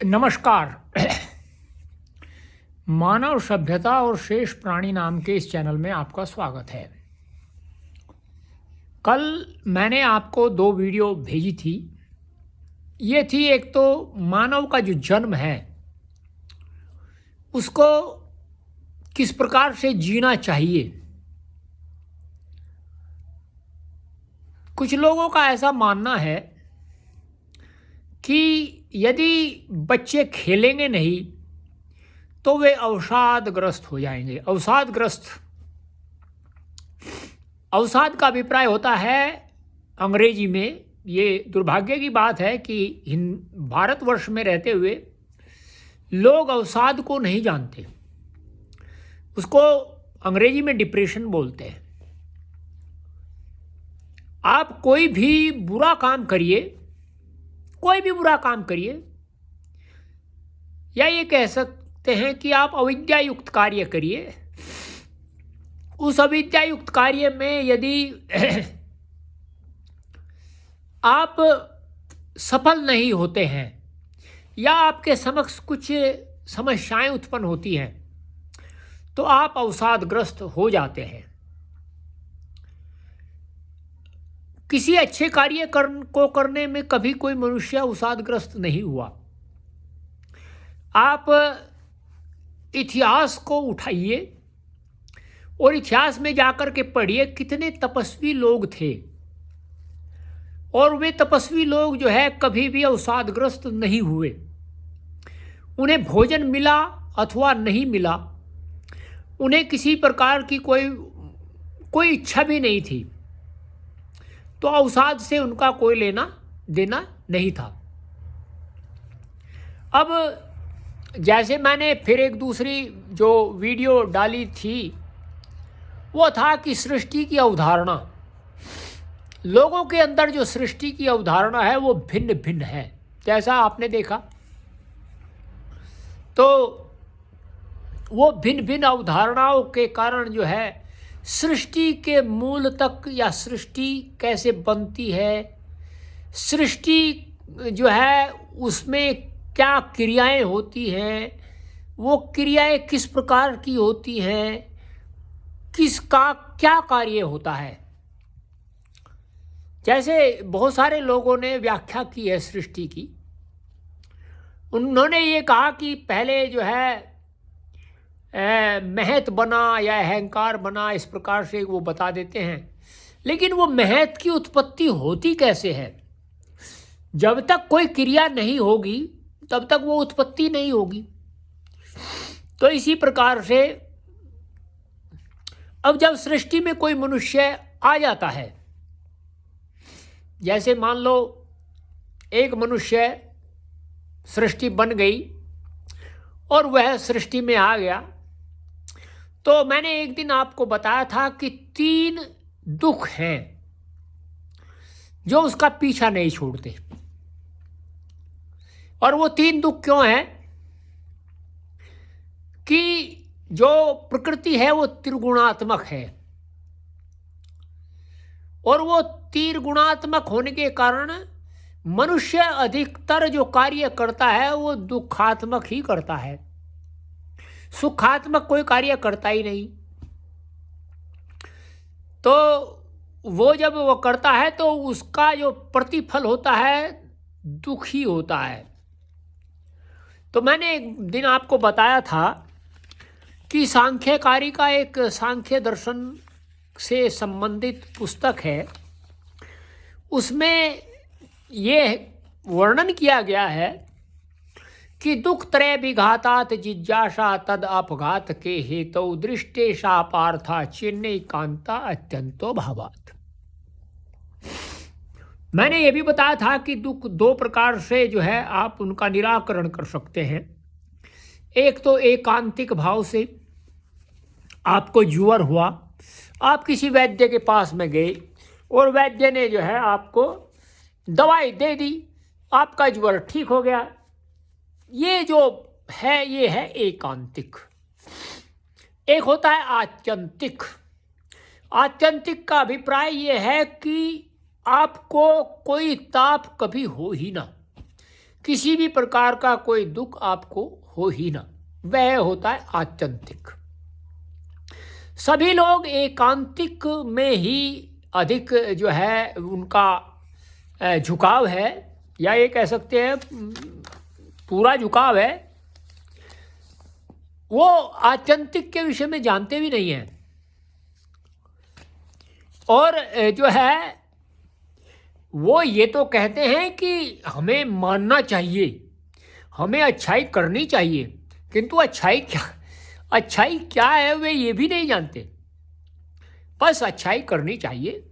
नमस्कार। मानव सभ्यता और शेष प्राणी नाम के इस चैनल में आपका स्वागत है। कल मैंने आपको 2 वीडियो भेजी थी। ये थी एक तो मानव का जो जन्म है उसको किस प्रकार से जीना चाहिए। कुछ लोगों का ऐसा मानना है कि यदि बच्चे खेलेंगे नहीं तो वे अवसादग्रस्त हो जाएंगे। अवसाद का अभिप्राय होता है अंग्रेजी में। ये दुर्भाग्य की बात है कि भारतवर्ष में रहते हुए लोग अवसाद को नहीं जानते। उसको अंग्रेजी में डिप्रेशन बोलते हैं। आप कोई भी बुरा काम करिए या ये कह सकते हैं कि आप अविद्या युक्त कार्य करिए। उस अविद्या युक्त कार्य में यदि आप सफल नहीं होते हैं या आपके समक्ष कुछ समस्याएं उत्पन्न होती हैं तो आप अवसादग्रस्त हो जाते हैं। किसी अच्छे कार्य को करने में कभी कोई मनुष्य अवसादग्रस्त नहीं हुआ। आप इतिहास को उठाइए और इतिहास में जाकर के पढ़िए कितने तपस्वी लोग थे, और वे तपस्वी लोग जो है कभी भी अवसादग्रस्त नहीं हुए। उन्हें भोजन मिला अथवा नहीं मिला, उन्हें किसी प्रकार की कोई इच्छा भी नहीं थी, तो अवसाद से उनका कोई लेना देना नहीं था। अब जैसे मैंने फिर एक दूसरी जो वीडियो डाली थी वो था कि सृष्टि की अवधारणा, लोगों के अंदर जो सृष्टि की अवधारणा है वो भिन्न भिन्न है। जैसा आपने देखा तो वो भिन्न भिन्न अवधारणाओं के कारण जो है सृष्टि के मूल तक, या सृष्टि कैसे बनती है, सृष्टि जो है उसमें क्या क्रियाएं होती हैं, वो क्रियाएं किस प्रकार की होती हैं, किसका क्या कार्य होता है। जैसे बहुत सारे लोगों ने व्याख्या की है सृष्टि की। उन्होंने ये कहा कि पहले जो है महत बना या अहंकार बना, इस प्रकार से वो बता देते हैं। लेकिन वो महत की उत्पत्ति होती कैसे है? जब तक कोई क्रिया नहीं होगी तब तक वो उत्पत्ति नहीं होगी। तो इसी प्रकार से अब जब सृष्टि में कोई मनुष्य आ जाता है, जैसे मान लो एक मनुष्य सृष्टि बन गई और वह सृष्टि में आ गया, तो मैंने एक दिन आपको बताया था कि 3 दुख हैं जो उसका पीछा नहीं छोड़ते। और वो 3 दुख क्यों हैं? कि जो प्रकृति है वो त्रिगुणात्मक है, और वो त्रिगुणात्मक होने के कारण मनुष्य अधिकतर जो कार्य करता है वो दुखात्मक ही करता है, सुखात्मक कोई कार्य करता ही नहीं। तो वो जब वो करता है तो उसका जो प्रतिफल होता है दुख ही होता है। तो मैंने एक दिन आपको बताया था कि सांख्यकारी का एक सांख्य दर्शन से संबंधित पुस्तक है, उसमें ये वर्णन किया गया है कि दुख त्रय विघातात जिज्ञासा तद अपघात के हेतु दृष्टेशा पार्था चिन्नई कांता अत्यंतो भावात। मैंने ये भी बताया था कि दुख 2 प्रकार से जो है आप उनका निराकरण कर सकते हैं। एक तो एकांतिक भाव से, आपको ज्वर हुआ, आप किसी वैद्य के पास में गए और वैद्य ने जो है आपको दवाई दे दी, आपका ज्वर ठीक हो गया। ये जो है ये है एकांतिक। एक होता है आत्यंतिक। आत्यंतिक का अभिप्राय ये है कि आपको कोई ताप कभी हो ही ना, किसी भी प्रकार का कोई दुख आपको हो ही ना, वह होता है आत्यंतिक। सभी लोग एकांतिक में ही अधिक जो है उनका झुकाव है, या ये कह सकते हैं पूरा झुकाव है। वो आत्यंतिक के विषय में जानते भी नहीं हैं, और जो है वो ये तो कहते हैं कि हमें मानना चाहिए, हमें अच्छाई करनी चाहिए, किंतु अच्छाई क्या है वे ये भी नहीं जानते। बस अच्छाई करनी चाहिए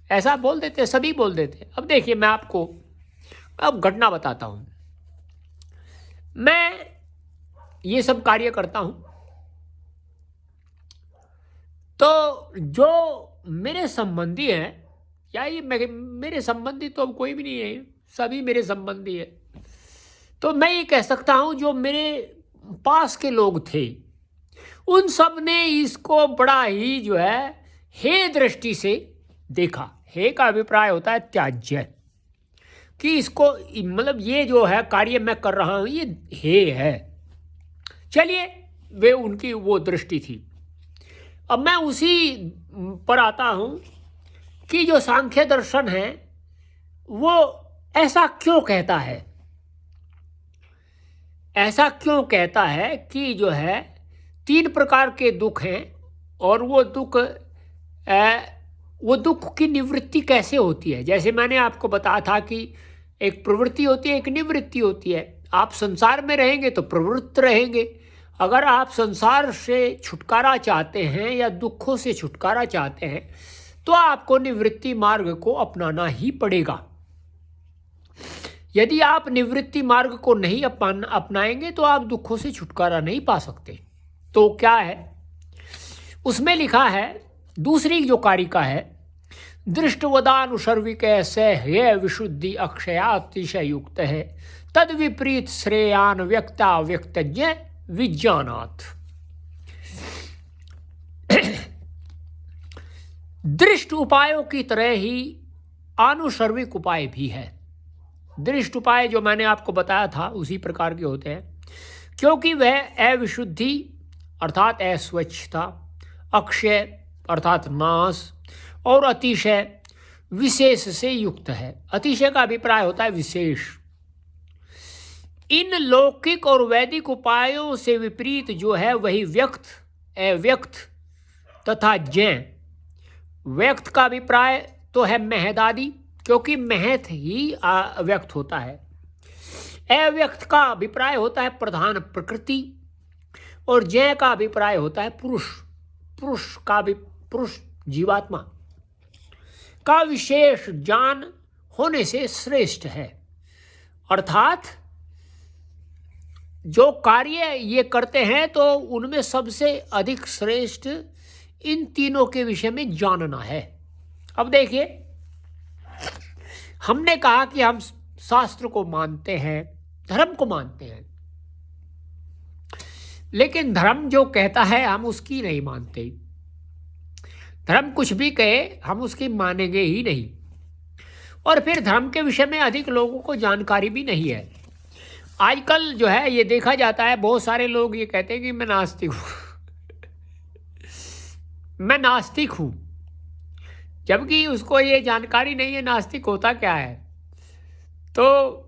ऐसा बोल देते, सभी बोल देते। अब देखिए, मैं आपको अब घटना बताता हूँ। मैं ये सब कार्य करता हूँ, तो जो मेरे संबंधी हैं, या ये मेरे संबंधी तो अब कोई भी नहीं है, सभी मेरे संबंधी है, तो मैं ये कह सकता हूँ जो मेरे पास के लोग थे उन सब ने इसको बड़ा ही जो है हे दृष्टि से देखा। हे का अभिप्राय होता है त्याज्य, कि इसको मतलब ये जो है कार्य मैं कर रहा हूँ ये हे है। चलिए, वे उनकी वो दृष्टि थी। अब मैं उसी पर आता हूँ कि जो सांख्य दर्शन है वो ऐसा क्यों कहता है, ऐसा क्यों कहता है कि जो है 3 प्रकार के दुख हैं, और वो दुख की निवृत्ति कैसे होती है। जैसे मैंने आपको बताया था कि एक प्रवृत्ति होती है, एक निवृत्ति होती है। आप संसार में रहेंगे तो प्रवृत्त रहेंगे। अगर आप संसार से छुटकारा चाहते हैं या दुखों से छुटकारा चाहते हैं तो आपको निवृत्ति मार्ग को अपनाना ही पड़ेगा। यदि आप निवृत्ति मार्ग को नहीं अपनाएंगे तो आप दुखों से छुटकारा नहीं पा सकते। तो क्या है उसमें लिखा है, दूसरी जो कारिका है, दृष्टवदानुसर्विक से हे विशुद्धि अक्षयातिशय युक्त है, तद विपरीत श्रेयान व्यक्ता व्यक्तज्ञ विज्ञानात्। दृष्ट उपायों की तरह ही आनुसर्विक उपाय भी है। दृष्ट उपाय जो मैंने आपको बताया था उसी प्रकार के होते हैं, क्योंकि वह अविशुद्धि अर्थात अस्वच्छता, अक्षय अर्थात नाश, और अतिशय विशेष से युक्त है। अतिशय का अभिप्राय होता है विशेष। इन लौकिक और वैदिक उपायों से विपरीत जो है वही व्यक्त, अव्यक्त तथा ज्ञ। व्यक्त का अभिप्राय तो है महद आदि, क्योंकि महत ही व्यक्त होता है। अव्यक्त का अभिप्राय होता है प्रधान प्रकृति, और जय का अभिप्राय होता है पुरुष। पुरुष जीवात्मा का विशेष ज्ञान होने से श्रेष्ठ है। अर्थात जो कार्य ये करते हैं तो उनमें सबसे अधिक श्रेष्ठ इन तीनों के विषय में जानना है। अब देखिए, हमने कहा कि हम शास्त्र को मानते हैं, धर्म को मानते हैं, लेकिन धर्म जो कहता है हम उसकी नहीं मानते। धर्म कुछ भी कहे हम उसकी मानेंगे ही नहीं। और फिर धर्म के विषय में अधिक लोगों को जानकारी भी नहीं है। आजकल जो है ये देखा जाता है, बहुत सारे लोग ये कहते हैं कि मैं नास्तिक हूँ मैं नास्तिक हूँ, जबकि उसको ये जानकारी नहीं है नास्तिक होता क्या है। तो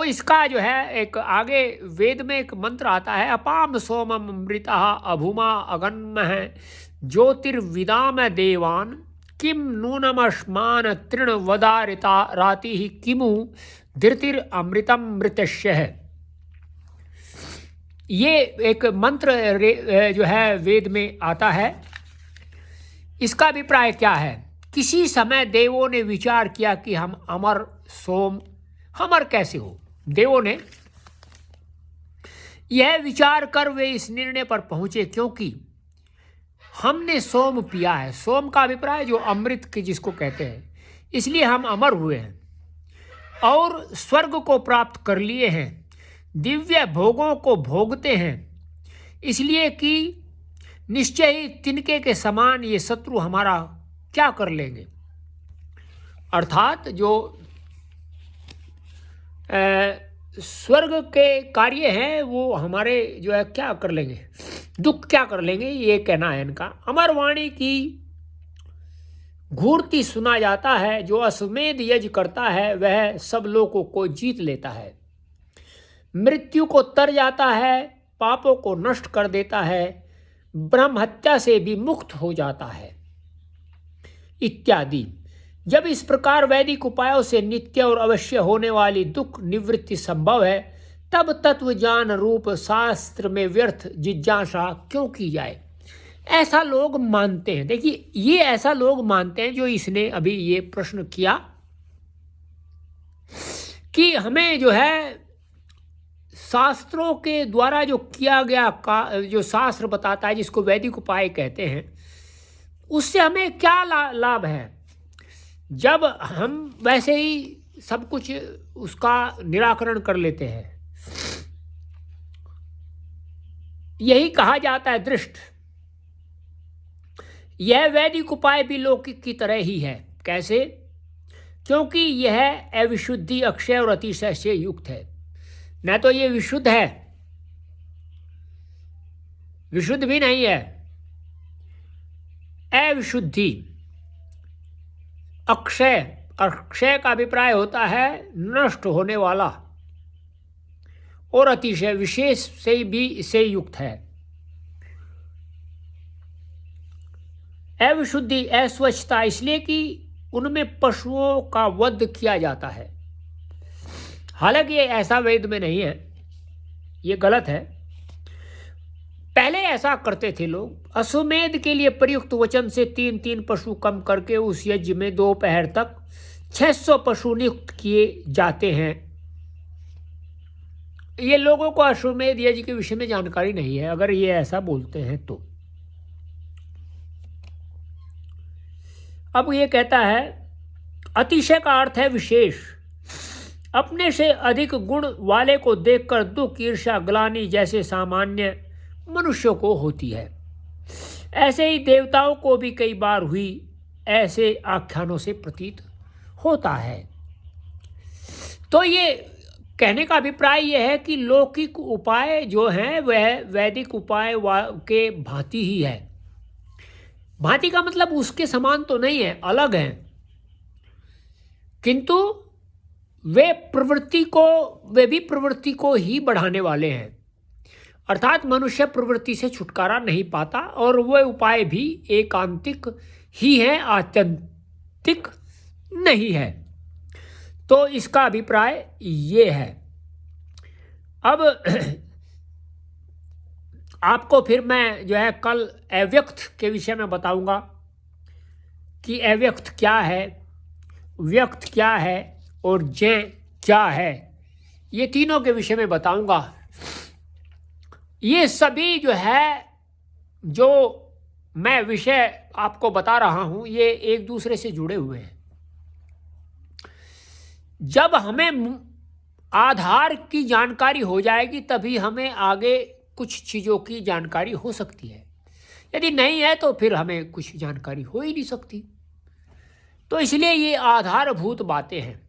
इसका जो है एक आगे वेद में एक मंत्र आता है, अपाम सोमम अमृता अभुमा अगन्मः ज्योतिर्विदाम देवान किम नूनमश्मान तृण वदारिता राति ही किमु धृतिर अमृतम मृतस्य है। ये एक मंत्र जो है वेद में आता है। इसका अभिप्राय क्या है? किसी समय देवों ने विचार किया कि हम अमर सोम, अमर कैसे हो। देवों ने यह विचार कर वे इस निर्णय पर पहुंचे क्योंकि हमने सोम पिया है। सोम का अभिप्राय जो अमृत के जिसको कहते हैं, इसलिए हम अमर हुए हैं और स्वर्ग को प्राप्त कर लिए हैं, दिव्य भोगों को भोगते हैं, इसलिए कि निश्चय ही तिनके के समान ये शत्रु हमारा क्या कर लेंगे। अर्थात जो स्वर्ग के कार्य हैं वो हमारे जो है क्या कर लेंगे, दुख क्या कर लेंगे, ये कहना है इनका। अमरवाणी की घूरती सुना जाता है, जो अश्वमेध यज्ञ करता है वह सब लोगों को जीत लेता है, मृत्यु को तर जाता है, पापों को नष्ट कर देता है, ब्रह्म हत्या से भी मुक्त हो जाता है इत्यादि। जब इस प्रकार वैदिक उपायों से नित्य और अवश्य होने वाली दुख निवृत्ति संभव है, तब तत्व ज्ञान रूप शास्त्र में व्यर्थ जिज्ञासा क्यों की जाए, ऐसा लोग मानते हैं। देखिए, ये ऐसा लोग मानते हैं जो इसने अभी ये प्रश्न किया कि हमें जो है शास्त्रों के द्वारा जो किया गया का जो शास्त्र बताता है, जिसको वैदिक उपाय कहते हैं, उससे हमें क्या लाभ है, जब हम वैसे ही सब कुछ उसका निराकरण कर लेते हैं। यही कहा जाता है दृष्ट। यह वैदिक उपाय भी लौकिक की तरह ही है। कैसे? क्योंकि यह अविशुद्धि, अक्षय और अतिशय से युक्त है। न तो ये विशुद्ध है, विशुद्ध भी नहीं है, अविशुद्धि। अक्षय, अक्षय का अभिप्राय होता है नष्ट होने वाला, और अतिशय, विशेष से भी इससे युक्त है। अविशुद्धि, अस्वच्छता, इसलिए कि उनमें पशुओं का वध किया जाता है। हालांकि ये ऐसा वेद में नहीं है, ये गलत है। पहले ऐसा करते थे लोग। अश्वमेध के लिए प्रयुक्त वचन से 3-3 पशु कम करके उस यज्ञ में दोपहर तक 600 पशु नियुक्त किए जाते हैं। ये लोगों को अश्वमेध यज्ञ के विषय में जानकारी नहीं है, अगर ये ऐसा बोलते हैं तो। अब ये कहता है अतिशय का अर्थ है विशेष। अपने से अधिक गुण वाले को देखकर दुख, ईर्ष्या, ग्लानि जैसे सामान्य मनुष्यों को होती है, ऐसे ही देवताओं को भी कई बार हुई, ऐसे आख्यानों से प्रतीत होता है। तो ये कहने का अभिप्राय यह है कि लौकिक उपाय जो हैं वह वैदिक उपाय के भांति ही है। भांति का मतलब उसके समान तो नहीं है, अलग है, किंतु वे भी प्रवृत्ति को ही बढ़ाने वाले हैं। अर्थात मनुष्य प्रवृत्ति से छुटकारा नहीं पाता, और वह उपाय भी एकांतिक ही है, आत्यंतिक नहीं है। तो इसका अभिप्राय ये है। अब आपको फिर मैं जो है कल अव्यक्त के विषय में बताऊंगा कि अव्यक्त क्या है, व्यक्त क्या है और जय क्या है। ये तीनों के विषय में बताऊंगा। ये सभी जो है, जो मैं विषय आपको बता रहा हूं, ये एक दूसरे से जुड़े हुए हैं। जब हमें आधार की जानकारी हो जाएगी तभी हमें आगे कुछ चीज़ों की जानकारी हो सकती है। यदि नहीं है तो फिर हमें कुछ जानकारी हो ही नहीं सकती। तो इसलिए ये आधारभूत बातें हैं।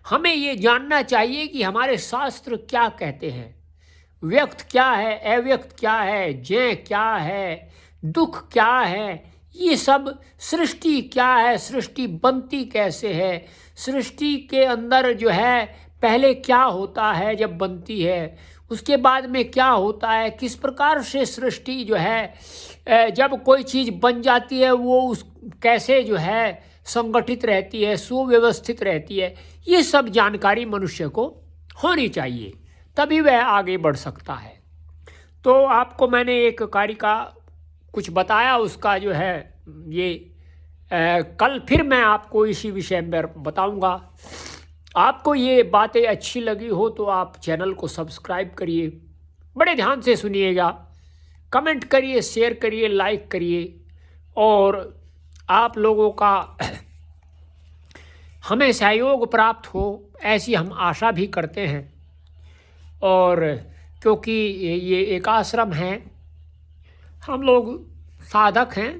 हमें ये जानना चाहिए कि हमारे शास्त्र क्या कहते हैं, व्यक्त क्या है, अव्यक्त क्या है, जय क्या है, दुख क्या है, ये सब सृष्टि क्या है, सृष्टि बनती कैसे है, सृष्टि के अंदर जो है पहले क्या होता है जब बनती है, उसके बाद में क्या होता है, किस प्रकार से सृष्टि जो है जब कोई चीज़ बन जाती है वो उस कैसे जो है संगठित रहती है, सुव्यवस्थित रहती है। ये सब जानकारी मनुष्य को होनी चाहिए, तभी वह आगे बढ़ सकता है। तो आपको मैंने एक कार्य का कुछ बताया, उसका जो है ये कल फिर मैं आपको इसी विषय में बताऊंगा। आपको ये बातें अच्छी लगी हो तो आप चैनल को सब्सक्राइब करिए, बड़े ध्यान से सुनिएगा, कमेंट करिए, शेयर करिए, लाइक करिए, और आप लोगों का हमें सहयोग प्राप्त हो ऐसी हम आशा भी करते हैं। और क्योंकि ये एक आश्रम है, हम लोग साधक हैं,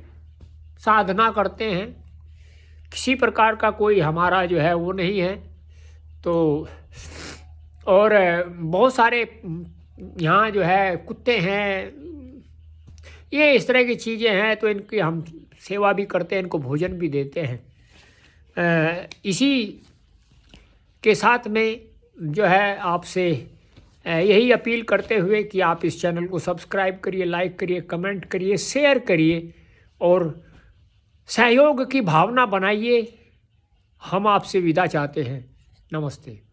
साधना करते हैं, किसी प्रकार का कोई हमारा जो है वो नहीं है। तो और बहुत सारे यहाँ जो है कुत्ते हैं, ये इस तरह की चीज़ें हैं, तो इनकी हम सेवा भी करते हैं, इनको भोजन भी देते हैं। इसी के साथ में जो है आपसे यही अपील करते हुए कि आप इस चैनल को सब्सक्राइब करिए, लाइक करिए, कमेंट करिए, शेयर करिए और सहयोग की भावना बनाइए। हम आपसे विदा चाहते हैं। नमस्ते।